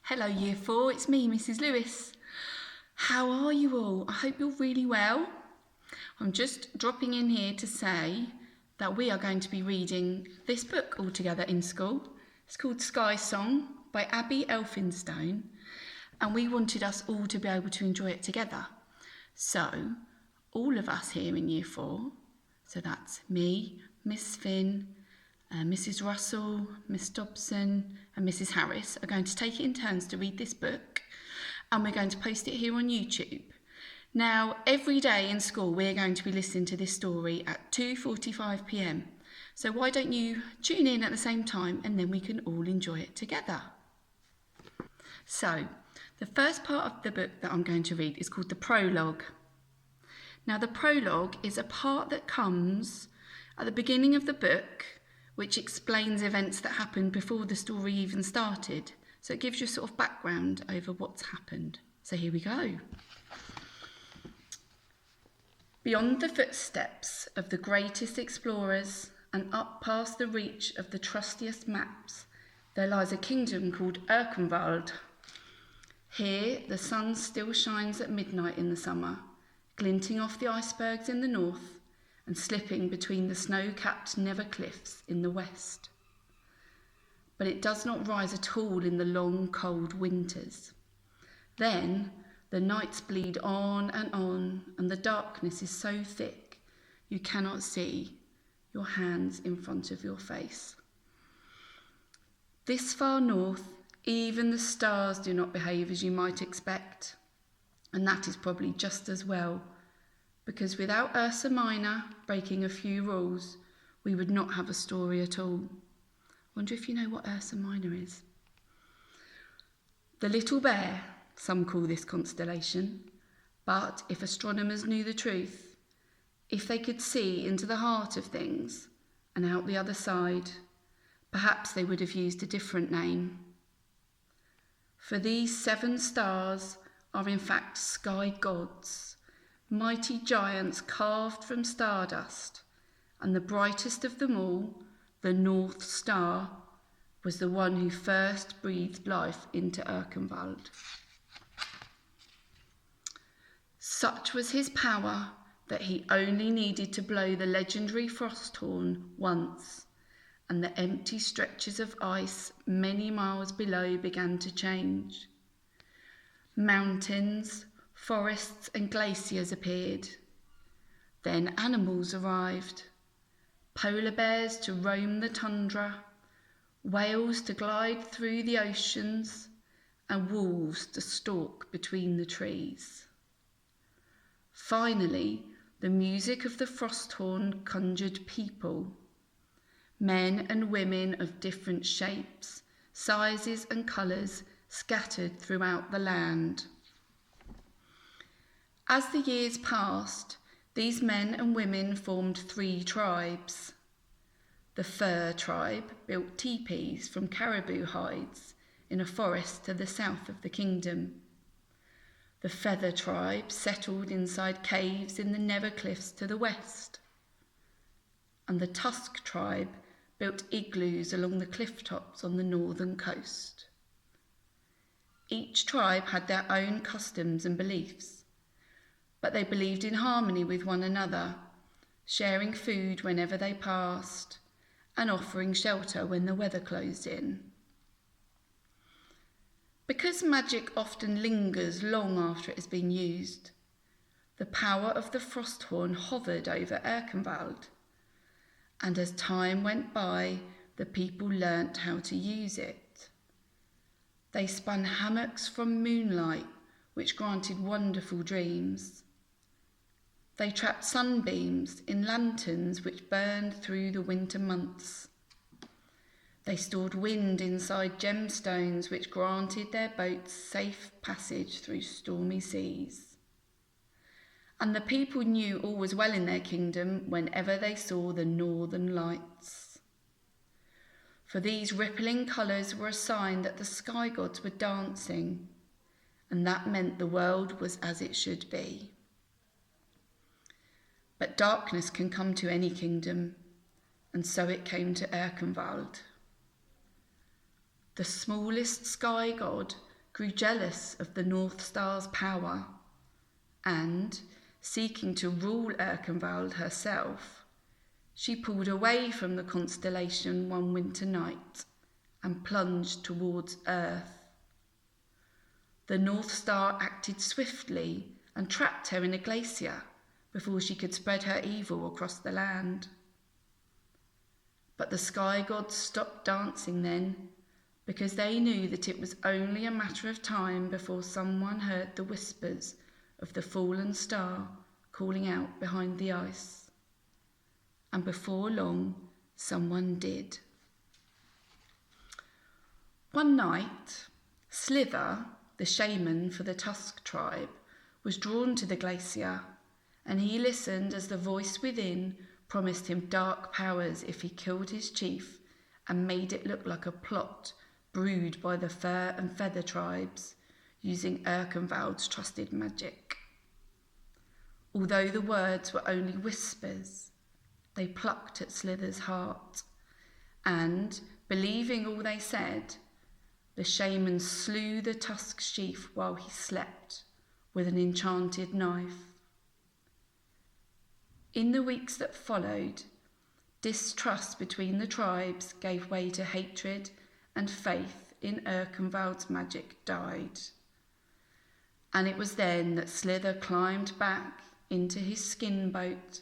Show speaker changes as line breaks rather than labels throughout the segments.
Hello Year 4, it's me, Mrs Lewis. How are you all? I hope you're really well. I'm just dropping in here to say that we are going to be reading this book all together in school. It's called Sky Song by Abi Elphinstone, and we wanted us all to be able to enjoy it together. So, all of us here in Year 4, so that's me, Miss Finn, Mrs Russell, Miss Dobson and Mrs Harris are going to take it in turns to read this book, and we're going to post it here on YouTube. Now, every day in school we're going to be listening to this story at 2:45 p.m. So why don't you tune in at the same time and then we can all enjoy it together. So, the first part of the book that I'm going to read is called the Prologue. Now, the Prologue is a part that comes at the beginning of the book, which explains events that happened before the story even started. So it gives you sort of background over what's happened. So here we go. Beyond the footsteps of the greatest explorers and up past the reach of the trustiest maps, there lies a kingdom called Erkenwald. Here the sun still shines at midnight in the summer, glinting off the icebergs in the north and slipping between the snow-capped Never cliffs in the west. But it does not rise at all in the long, cold winters. Then the nights bleed on, and the darkness is so thick you cannot see your hands in front of your face. This far north, even the stars do not behave as you might expect, and that is probably just as well, because without Ursa Minor breaking a few rules, we would not have a story at all. Wonder if you know what Ursa Minor is. The Little Bear, some call this constellation, but if astronomers knew the truth, if they could see into the heart of things and out the other side, perhaps they would have used a different name. For these 7 stars are in fact sky gods, mighty giants carved from stardust, and the brightest of them all, the North Star, was the one who first breathed life into Erkenwald. Such was his power that he only needed to blow the legendary frost horn once, and the empty stretches of ice many miles below began to change. Mountains, forests and glaciers appeared. Then animals arrived. Polar bears to roam the tundra, whales to glide through the oceans, and wolves to stalk between the trees. Finally, the music of the frost horn conjured people, men and women of different shapes, sizes and colours scattered throughout the land. As the years passed, these men and women formed 3 tribes. The Fur tribe built teepees from caribou hides in a forest to the south of the kingdom. The Feather tribe settled inside caves in the Never cliffs to the west. And the Tusk tribe built igloos along the cliff tops on the northern coast. Each tribe had their own customs and beliefs, but they believed in harmony with one another, sharing food whenever they passed, and offering shelter when the weather closed in. Because magic often lingers long after it has been used, the power of the frost horn hovered over Erkenwald, and as time went by, the people learnt how to use it. They spun hammocks from moonlight, which granted wonderful dreams. They trapped sunbeams in lanterns which burned through the winter months. They stored wind inside gemstones which granted their boats safe passage through stormy seas. And the people knew all was well in their kingdom whenever they saw the northern lights. For these rippling colours were a sign that the sky gods were dancing, and that meant the world was as it should be. But darkness can come to any kingdom, and so it came to Erkenwald. The smallest sky god grew jealous of the North Star's power and, seeking to rule Erkenwald herself, she pulled away from the constellation one winter night and plunged towards Earth. The North Star acted swiftly and trapped her in a glacier before she could spread her evil across the land. But the sky gods stopped dancing then, because they knew that it was only a matter of time before someone heard the whispers of the fallen star calling out behind the ice. And before long, someone did. One night, Slither, the shaman for the Tusk tribe, was drawn to the glacier, and he listened as the voice within promised him dark powers if he killed his chief and made it look like a plot brewed by the Fur and Feather tribes using Erkenwald's trusted magic. Although the words were only whispers, they plucked at Slither's heart, and, believing all they said, the shaman slew the Tusk chief while he slept with an enchanted knife. In the weeks that followed, distrust between the tribes gave way to hatred, and faith in Erkenwald's magic died. And it was then that Slither climbed back into his skin boat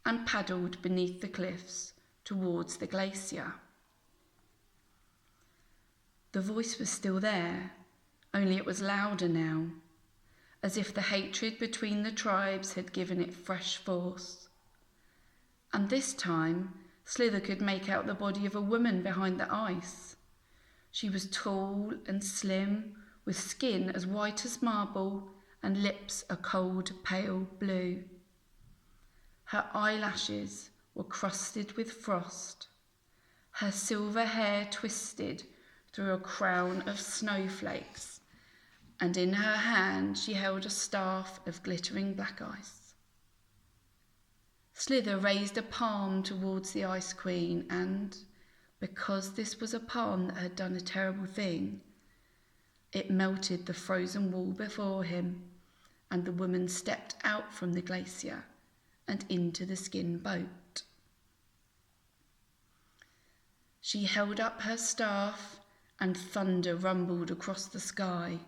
and paddled beneath the cliffs towards the glacier. The voice was still there, only it was louder now, as if the hatred between the tribes had given it fresh force. And this time, Slither could make out the body of a woman behind the ice. She was tall and slim, with skin as white as marble and lips a cold, pale blue. Her eyelashes were crusted with frost, her silver hair twisted through a crown of snowflakes, and in her hand she held a staff of glittering black ice. Slither raised a palm towards the Ice Queen, and, because this was a palm that had done a terrible thing, it melted the frozen wall before him, and the woman stepped out from the glacier and into the skin boat. She held up her staff, and thunder rumbled across the sky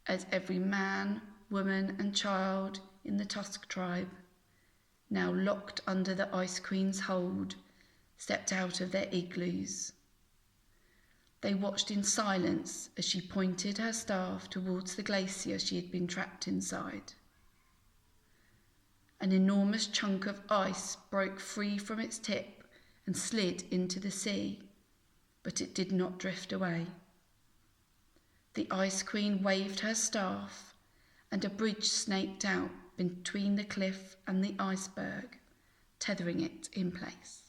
as every man, woman and child in the Tusk tribe, now locked under the Ice Queen's hold, stepped out of their igloos. They watched in silence as she pointed her staff towards the glacier she had been trapped inside. An enormous chunk of ice broke free from its tip and slid into the sea, but it did not drift away. The Ice Queen waved her staff, and a bridge snaked out between the cliff and the iceberg, tethering it in place.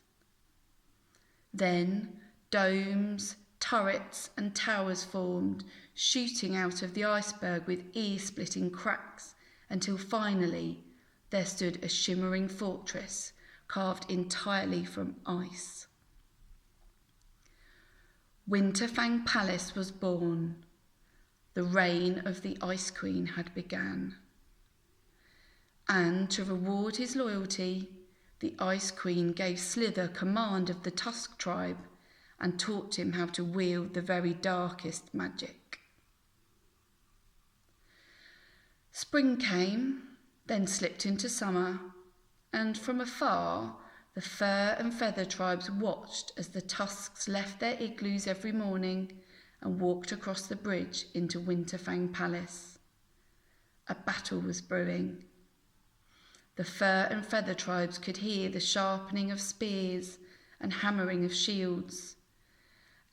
Then domes, turrets and towers formed, shooting out of the iceberg with ear-splitting cracks, until finally there stood a shimmering fortress carved entirely from ice. Winterfang Palace was born. The reign of the Ice Queen had begun. And to reward his loyalty, the Ice Queen gave Slither command of the Tusk tribe and taught him how to wield the very darkest magic. Spring came, then slipped into summer, and from afar the Fur and Feather tribes watched as the Tusks left their igloos every morning and walked across the bridge into Winterfang Palace. A battle was brewing. The Fur and Feather tribes could hear the sharpening of spears and hammering of shields,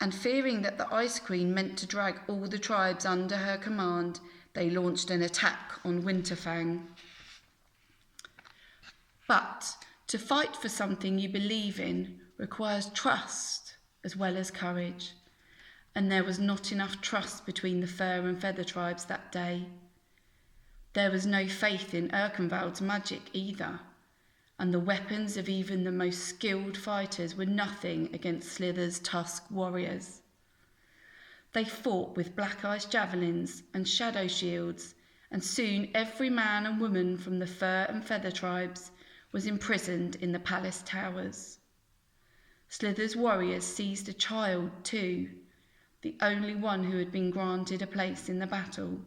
and fearing that the Ice Queen meant to drag all the tribes under her command, they launched an attack on Winterfang. But to fight for something you believe in requires trust as well as courage, and there was not enough trust between the Fur and Feather tribes that day. There was no faith in Erkenwald's magic either, and the weapons of even the most skilled fighters were nothing against Slither's Tusk warriors. They fought with black ice javelins and shadow shields, and soon every man and woman from the fur and feather tribes was imprisoned in the palace towers. Slither's warriors seized a child too, the only one who had been granted a place in the battle,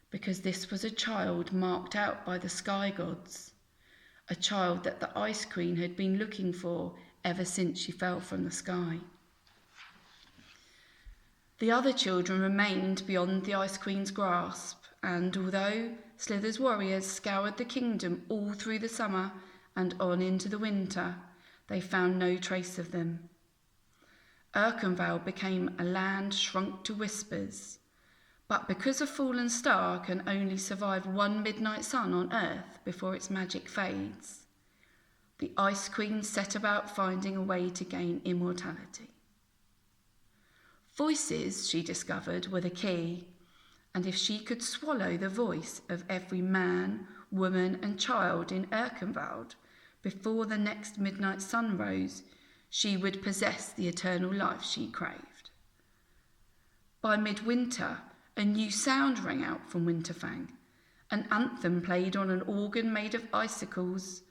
because this was a child marked out by the sky gods, a child that the Ice Queen had been looking for ever since she fell from the sky. The other children remained beyond the Ice Queen's grasp, and although Slither's warriors scoured the kingdom all through the summer and on into the winter, they found no trace of them. Erkenvale became a land shrunk to whispers, but because a fallen star can only survive one midnight sun on Earth before its magic fades, the Ice Queen set about finding a way to gain immortality. Voices, she discovered, were the key, and if she could swallow the voice of every man, woman and child in Erkenwald before the next midnight sun rose, she would possess the eternal life she craved. By midwinter, a new sound rang out from Winterfang. An anthem played on an organ made of icicles,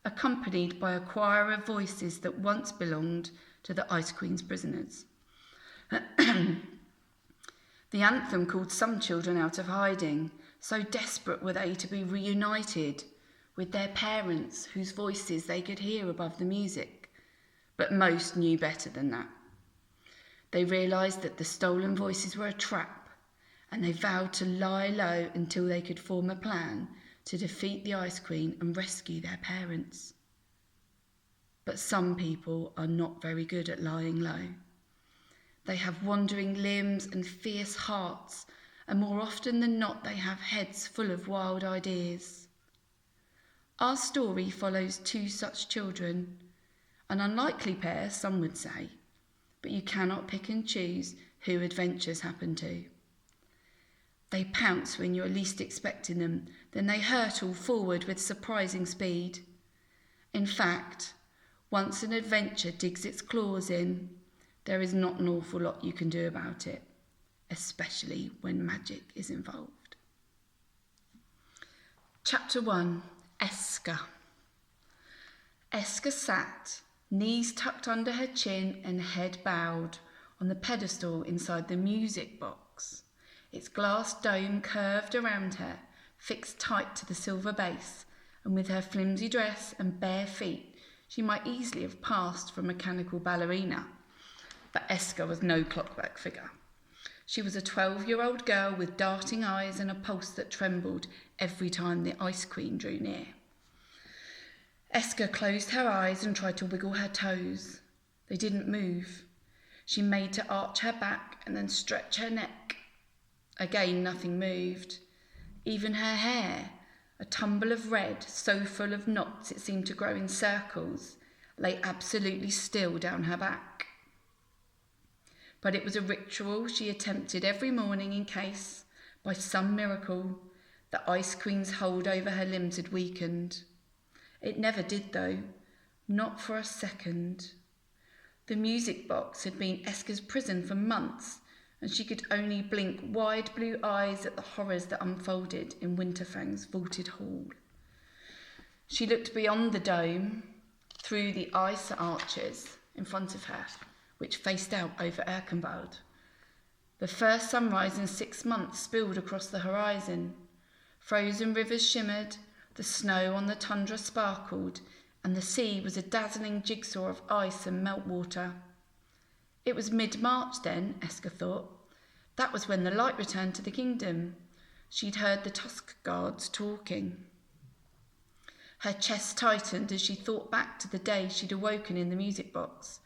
accompanied by a choir of voices that once belonged to the Ice Queen's prisoners. The anthem called some children out of hiding, so desperate were they to be reunited with their parents whose voices they could hear above the music. But most knew better than that. They realised that the stolen voices were a trap, and they vowed to lie low until they could form a plan to defeat the Ice Queen and rescue their parents. But some people are not very good at lying low. They have wandering limbs and fierce hearts, and more often than not they have heads full of wild ideas. Our story follows two such children, an unlikely pair, some would say, but you cannot pick and choose who adventures happen to. They pounce when you're least expecting them, then they hurtle forward with surprising speed. In fact, once an adventure digs its claws in, there is not an awful lot you can do about it, especially when magic is involved. Chapter 1, Eska. Eska sat, knees tucked under her chin and head bowed, on the pedestal inside the music box, its glass dome curved around her, fixed tight to the silver base, and with her flimsy dress and bare feet, she might easily have passed for a mechanical ballerina. But Eska was no clockwork figure. She was a 12-year-old girl with darting eyes and a pulse that trembled every time the Ice Queen drew near. Eska closed her eyes and tried to wiggle her toes. They didn't move. She made to arch her back and then stretch her neck. Again, nothing moved. Even her hair, a tumble of red so full of knots it seemed to grow in circles, lay absolutely still down her back. But it was a ritual she attempted every morning in case, by some miracle, the Ice Queen's hold over her limbs had weakened. It never did, though, not for a second. The music box had been Eska's prison for months, and she could only blink wide blue eyes at the horrors that unfolded in Winterfang's vaulted hall. She looked beyond the dome, through the ice arches in front of her, which faced out over Erkenwald. The first sunrise in 6 months spilled across the horizon. Frozen rivers shimmered, the snow on the tundra sparkled, and the sea was a dazzling jigsaw of ice and meltwater. It was mid-March then, Eska thought. That was when the light returned to the kingdom. She'd heard the Tusk guards talking. Her chest tightened as she thought back to the day she'd awoken in the music box,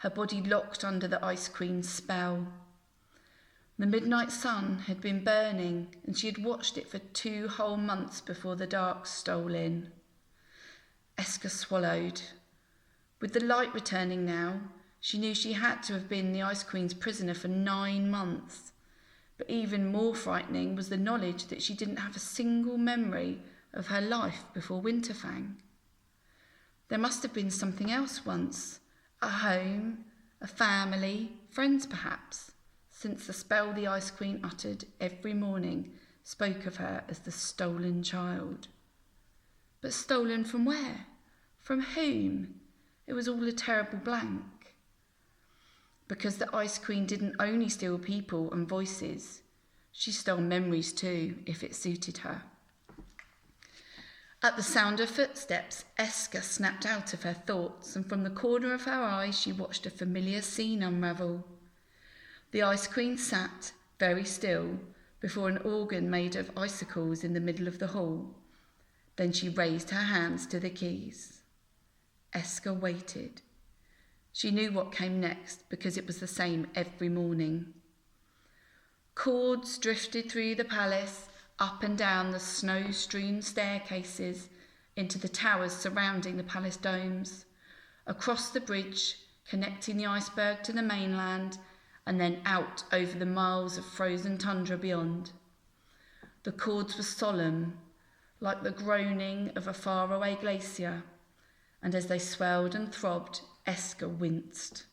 her body locked under the Ice Queen's spell. The midnight sun had been burning, and she had watched it for 2 whole months before the dark stole in. Eska swallowed. With the light returning now, she knew she had to have been the Ice Queen's prisoner for 9 months. But even more frightening was the knowledge that she didn't have a single memory of her life before Winterfang. There must have been something else once. A home, a family, friends perhaps, since the spell the Ice Queen uttered every morning spoke of her as the stolen child. But stolen from where? From whom? It was all a terrible blank. Because the Ice Queen didn't only steal people and voices, she stole memories too, if it suited her. At the sound of footsteps, Eska snapped out of her thoughts, and from the corner of her eye she watched a familiar scene unravel. The Ice Queen sat, very still, before an organ made of icicles in the middle of the hall. Then she raised her hands to the keys. Eska waited. She knew what came next because it was the same every morning. Chords drifted through the palace, up and down the snow-strewn staircases, into the towers surrounding the palace domes, across the bridge connecting the iceberg to the mainland, and then out over the miles of frozen tundra beyond. The chords were solemn, like the groaning of a faraway glacier, and as they swelled and throbbed, Eska winced.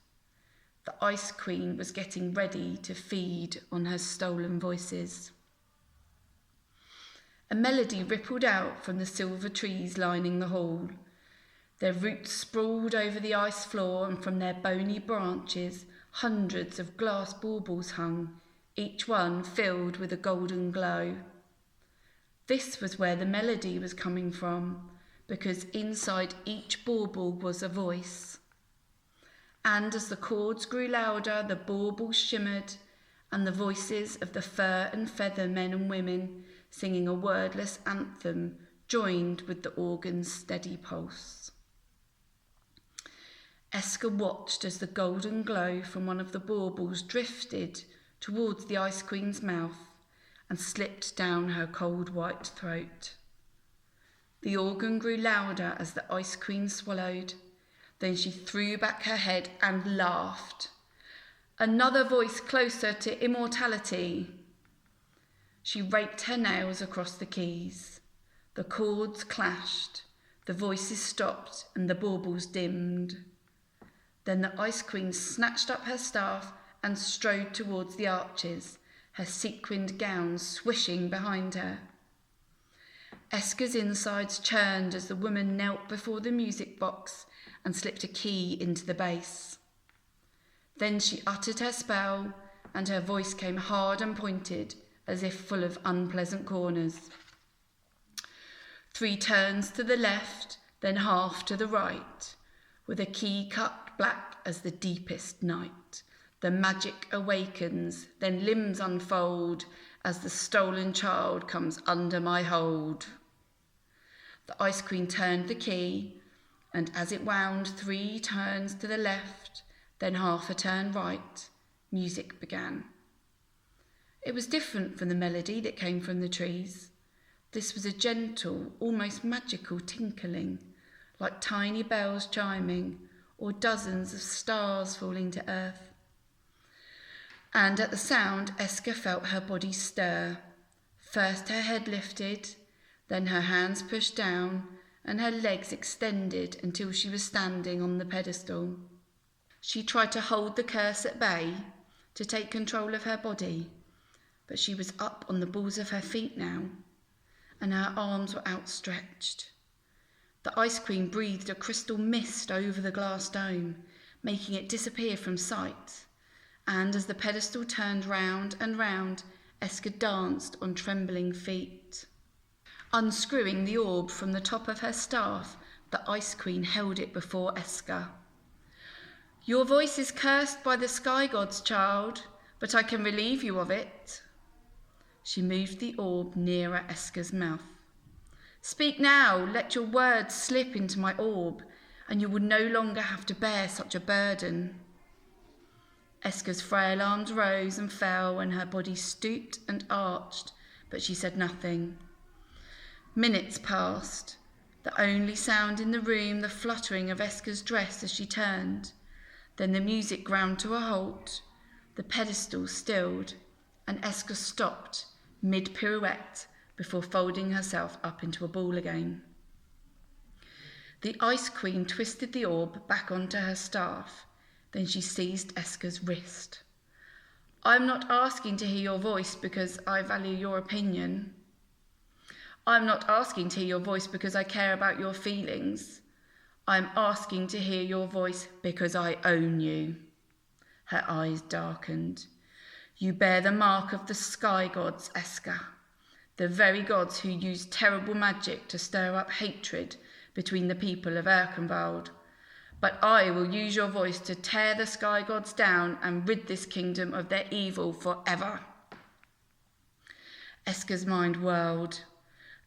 The Ice Queen was getting ready to feed on her stolen voices. A melody rippled out from the silver trees lining the hall. Their roots sprawled over the ice floor, and from their bony branches hundreds of glass baubles hung, each one filled with a golden glow. This was where the melody was coming from, because inside each bauble was a voice. And as the chords grew louder, the baubles shimmered, and the voices of the fur and feather men and women singing a wordless anthem joined with the organ's steady pulse. Eska watched as the golden glow from one of the baubles drifted towards the Ice Queen's mouth and slipped down her cold white throat. The organ grew louder as the Ice Queen swallowed. Then she threw back her head and laughed. Another voice closer to immortality. She raked her nails across the keys. The chords clashed, the voices stopped, and the baubles dimmed. Then the Ice Queen snatched up her staff and strode towards the arches, her sequined gown swishing behind her. Eska's insides churned as the woman knelt before the music box and slipped a key into the bass. Then she uttered her spell, and her voice came hard and pointed, as if full of unpleasant corners. 3 turns to the left, then half to the right, with a key cut black as the deepest night. The magic awakens, then limbs unfold, as the stolen child comes under my hold. The Ice Queen turned the key, and as it wound 3 turns to the left, then half a turn right, music began. It was different from the melody that came from the trees. This was a gentle, almost magical tinkling, like tiny bells chiming, or dozens of stars falling to earth. And at the sound, Eska felt her body stir. First her head lifted, then her hands pushed down, and her legs extended until she was standing on the pedestal. She tried to hold the curse at bay, to take control of her body, but she was up on the balls of her feet now, and her arms were outstretched. The Ice Queen breathed a crystal mist over the glass dome, making it disappear from sight, and as the pedestal turned round and round, Eska danced on trembling feet. Unscrewing the orb from the top of her staff, the Ice Queen held it before Eska. Your voice is cursed by the sky gods, child, but I can relieve you of it. She moved the orb nearer Eska's mouth. Speak now, let your words slip into my orb, and you will no longer have to bear such a burden. Eska's frail arms rose and fell, and her body stooped and arched, but she said nothing. Minutes passed, the only sound in the room the fluttering of Eska's dress as she turned. Then the music ground to a halt, the pedestal stilled, and Eska stopped mid-pirouette before folding herself up into a ball again. The Ice Queen twisted the orb back onto her staff, then she seized Eska's wrist. I'm not asking to hear your voice because I value your opinion. I'm not asking to hear your voice because I care about your feelings. I'm asking to hear your voice because I own you. Her eyes darkened. You bear the mark of the sky gods, Esker, the very gods who use terrible magic to stir up hatred between the people of Erkenwald. But I will use your voice to tear the sky gods down and rid this kingdom of their evil forever. Esker's mind whirled.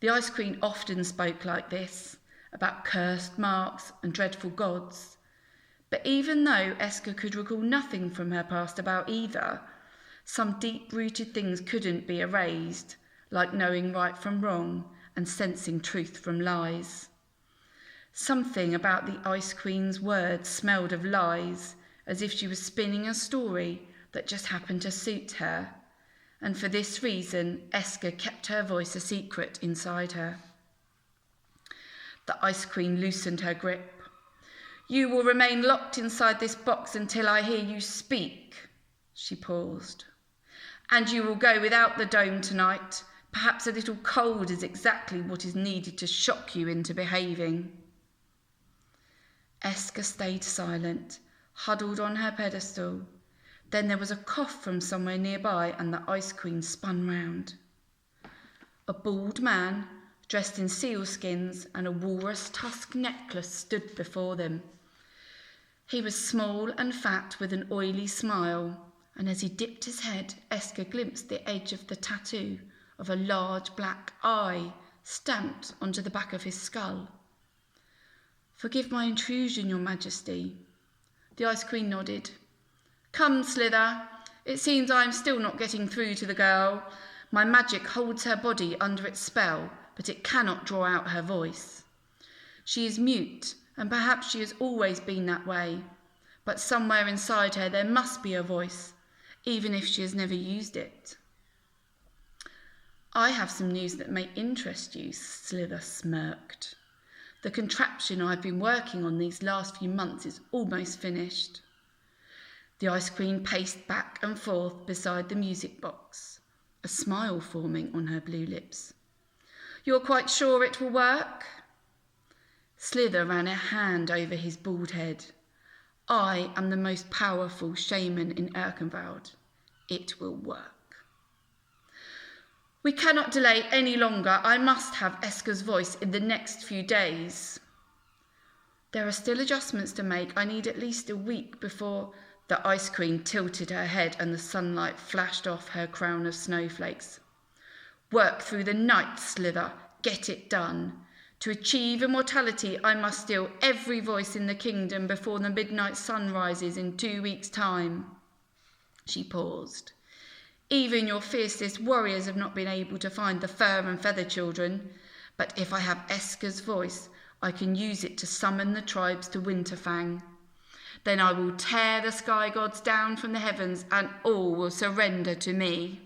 The Ice Queen often spoke like this, about cursed marks and dreadful gods. But even though Esker could recall nothing from her past about either, some deep-rooted things couldn't be erased, like knowing right from wrong and sensing truth from lies. Something about the Ice Queen's words smelled of lies, as if she was spinning a story that just happened to suit her. And for this reason, Esker kept her voice a secret inside her. The Ice Queen loosened her grip. You will remain locked inside this box until I hear you speak. She paused. And you will go without the dome tonight. Perhaps a little cold is exactly what is needed to shock you into behaving. Esker stayed silent, huddled on her pedestal. Then there was a cough from somewhere nearby and the Ice Queen spun round. A bald man, dressed in sealskins and a walrus tusk necklace, stood before them. He was small and fat with an oily smile, and as he dipped his head, Esker glimpsed the edge of the tattoo of a large black eye stamped onto the back of his skull. Forgive my intrusion, Your Majesty. The Ice Queen nodded. Come, Slither. It seems I am still not getting through to the girl. My magic holds her body under its spell, but it cannot draw out her voice. She is mute, and perhaps she has always been that way. But somewhere inside her there must be a voice, even if she has never used it. I have some news that may interest you, Slither smirked. The contraption I've been working on these last few months is almost finished. The Ice Queen paced back and forth beside the music box, a smile forming on her blue lips. You're quite sure it will work? Slither ran a hand over his bald head. I am the most powerful shaman in Erkenwald. It will work. We cannot delay any longer. I must have Esker's voice in the next few days. There are still adjustments to make. I need at least a week before... The Ice Queen tilted her head and the sunlight flashed off her crown of snowflakes. Work through the night, Slither. Get it done. To achieve immortality, I must steal every voice in the kingdom before the midnight sun rises in 2 weeks' time. She paused. Even your fiercest warriors have not been able to find the fur and feather children, but if I have Esker's voice, I can use it to summon the tribes to Winterfang. Then I will tear the sky gods down from the heavens and all will surrender to me.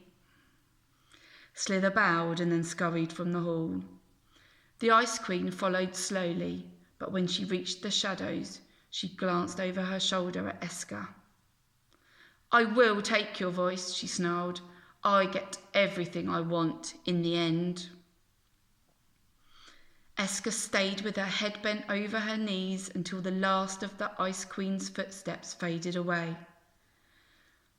Slither bowed and then scurried from the hall. The Ice Queen followed slowly, but when she reached the shadows, she glanced over her shoulder at Esker. I will take your voice, she snarled. I get everything I want in the end. Esker stayed with her head bent over her knees until the last of the Ice Queen's footsteps faded away.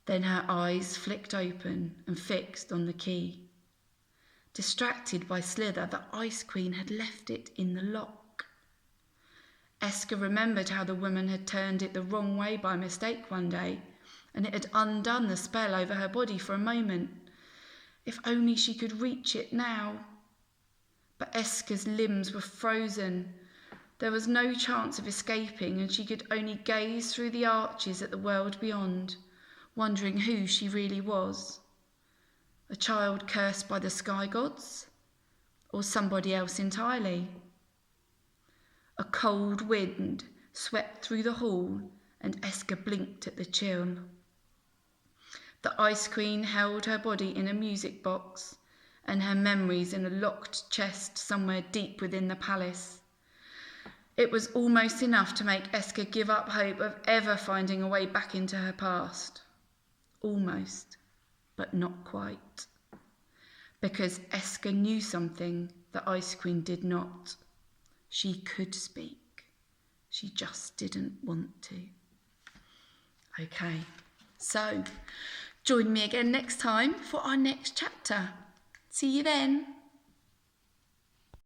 Then her eyes flicked open and fixed on the key. Distracted by Slither, the Ice Queen had left it in the lock. Esker remembered how the woman had turned it the wrong way by mistake one day, and it had undone the spell over her body for a moment. If only she could reach it now. But Esker's limbs were frozen. There was no chance of escaping, and she could only gaze through the arches at the world beyond, wondering who she really was. A child cursed by the sky gods? Or somebody else entirely? A cold wind swept through the hall, and Esker blinked at the chill. The Ice Queen held her body in a music box, and her memories in a locked chest somewhere deep within the palace. It was almost enough to make Esker give up hope of ever finding a way back into her past. Almost. but not quite. Because Esker knew something the Ice Queen did not. She could speak. She just didn't want to. Okay, so join me again next time for our next chapter. See you then.